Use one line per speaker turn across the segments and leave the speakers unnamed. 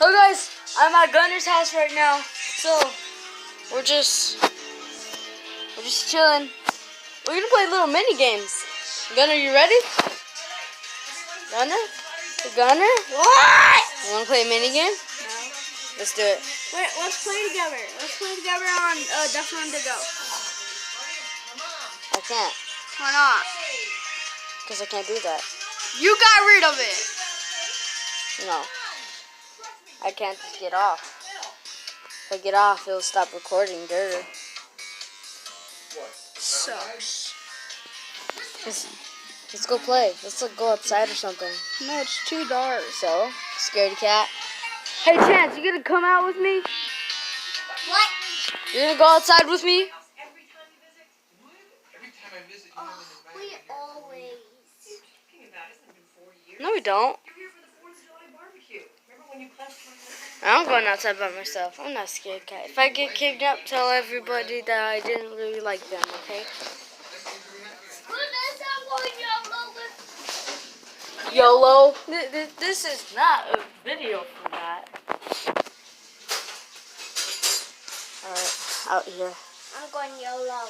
Hello guys, I'm at Gunner's house right now. So we're just chilling. We're gonna play little mini games. Gunner, you ready? Gunner? Gunner?
What?
You wanna play a mini game?
No.
Let's do it.
Wait, let's play together. Let's play together on Death Run to Go.
I can't,
Why not?
because I can't do that.
You got rid of it.
No. I can't just get off. If I get off, it'll stop recording. Durr.
Sucks.
Let's go play. Let's go outside or something.
No, it's too dark.
So, scaredy cat. Hey, Chance, you gonna come out with me?
What?
You're gonna go outside with me?
We always.
No, we don't. I'm going outside by myself. I'm not scared, cat. If I get kidnapped, tell everybody that I didn't really like them, okay? YOLO. This is not a video for that. Alright, out here.
I'm going YOLO.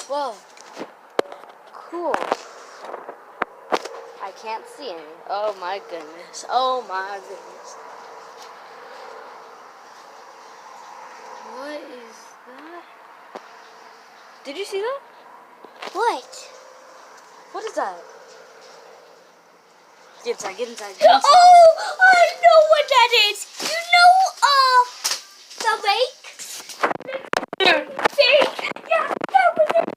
Whoa. Cool. I can't see any. Oh my goodness. Oh my goodness. What is that? Did you see that?
What?
What is that? Get inside, get inside, get inside.
Oh, I know what that is. You know, the lake?
Dude,
Fake. Yeah, that was it.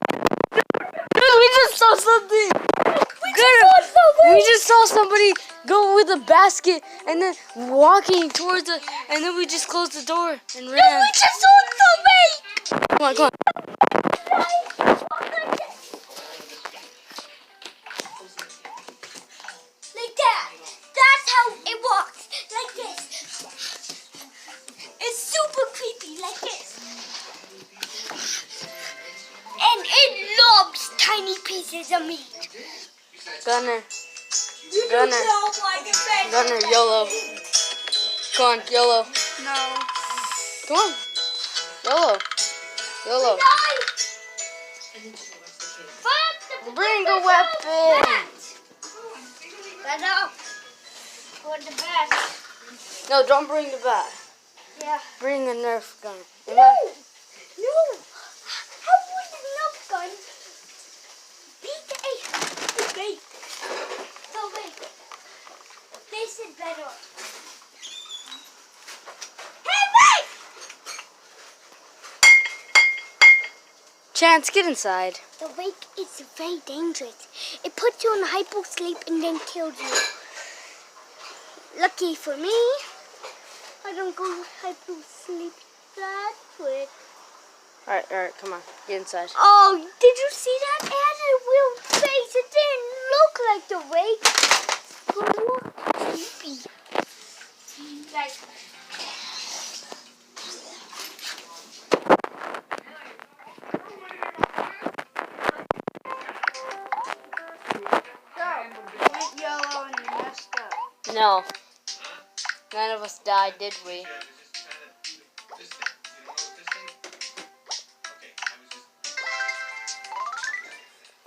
dude, we just saw something. We just saw somebody go with a basket and then walking towards it, and then we just closed the door and ran.
No, we just saw the lake.
Come on, come on.
Like that. That's how it walks. Like this. It's super creepy. Like this. And it loves tiny pieces of meat.
Gunner,
You
Gunner.
don't like a bed.
Gunner, YOLO. Come on, YOLO.
No.
Come on. YOLO. YOLO. Bring a weapon.
Get up. For the best.
No, don't bring the bat.
Yeah.
Bring a Nerf gun.
No. No. How would a Nerf gun beat the gate? No, wait. This is better. Hey, wait!
Chance, get inside.
The wake is very dangerous. It puts you in hypo sleep and then kills you. Lucky for me, I don't go hypo sleep that quick.
Alright, come on. Get inside.
Oh, did you see that? It had a weird face. It didn't look like the wake. It looked creepy. Like, went yellow and you messed up.
No. None of us died, did we?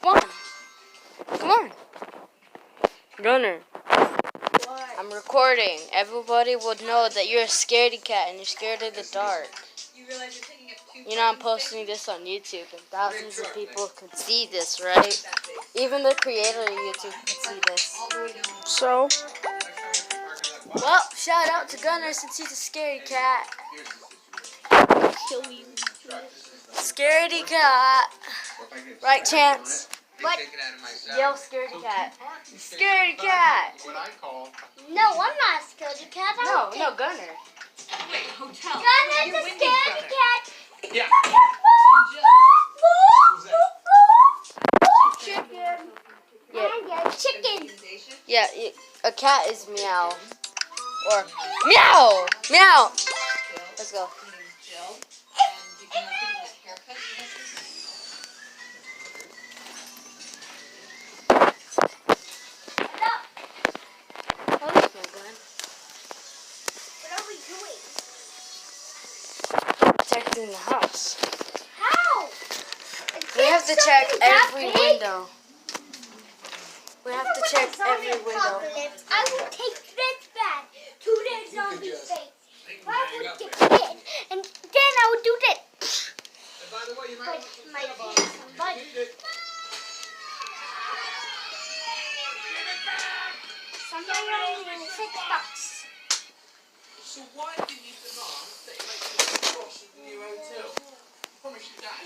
Come on. Come on. Gunner,
What?
I'm recording. Everybody would know that you're a scaredy cat and you're scared of the dark. You know I'm posting this on YouTube and thousands of people can see this, right? Even the creator of YouTube can see this.
So?
Well, shout out to Gunner since he's a scaredy cat.
Kill you.
Scaredy cat. Right, Chance?
What?
Yell scaredy cat. Scaredy cat.
No, I'm not a scaredy cat.
No, Gunner.
Wait, hotel.
Gunner's a scaredy cat.
Yeah.
Chicken.
Yeah.
I get chicken.
Yeah, a cat is meow. Or meow! Meow! Let's go. cats in the house.
How?
We have to check every window. We have to check every window.
I will take this back to the zombie face. I would get it, and then I would do that.
By the way, you
But my handsome buddy. Somebody only $6.
So why did you demand that it makes you cross with the new hotel? Promise you that.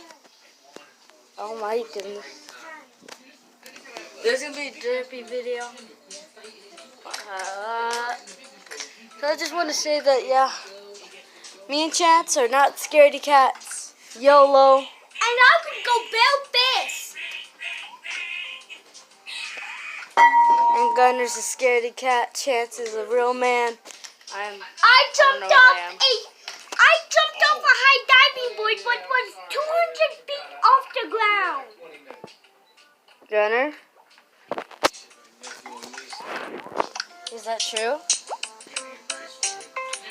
Oh my goodness. There's gonna be a derpy video. So I just want to say that, yeah, me and Chance are not scaredy cats. YOLO.
And I could go build this.
And Gunner's a scaredy cat. Chance is a real man.
I
know
jumped
what I
off
am.
a high diving board, but was 200 feet off the ground.
Gunner? Is that true?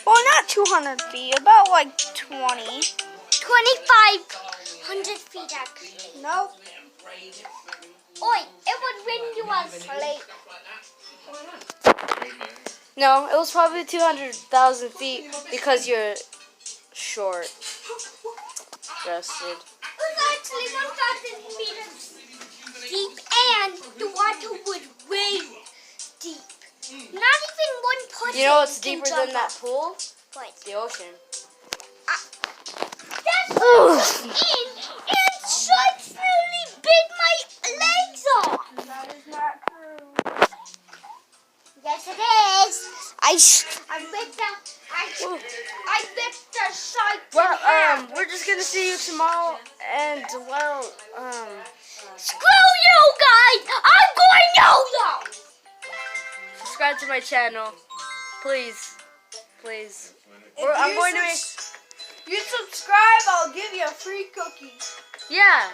Well, not 200 feet, about like 20. 2,500 feet actually.
No.
Oi, it was when you was late.
No, it was probably 200,000 feet because you're short. Rested.
It was actually 1,000 meters deep, and the water was way deep. Not even one person.
You know what's
can
deeper
jump
than that
off.
pool?
What?
The ocean.
That's what in, and such really bit my legs off.
That is not true.
Yes, it is. I ripped the side.
Well, we're just gonna see you tomorrow, and well,
Screw you guys! I'm going YOLO!
subscribe to my channel, please, please.
If
I'm
you
going to make.
You subscribe, I'll give you a free cookie.
Yeah,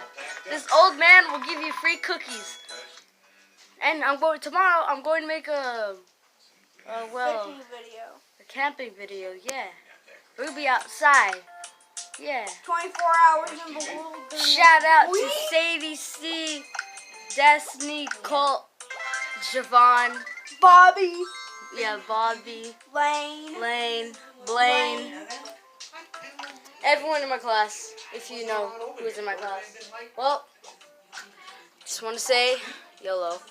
this old man will give you free cookies. And tomorrow. I'm going to make a
Cooking video.
camping video. Yeah, we'll be outside. Yeah.
24 hours in the wilderness.
Shout out to Sadie C, Destiny, Colt, Javon,
Bobby,
yeah, Bobby,
Lane,
Lane, Blaine, everyone in my class. If you know who's in my class. Well, just want to say YOLO.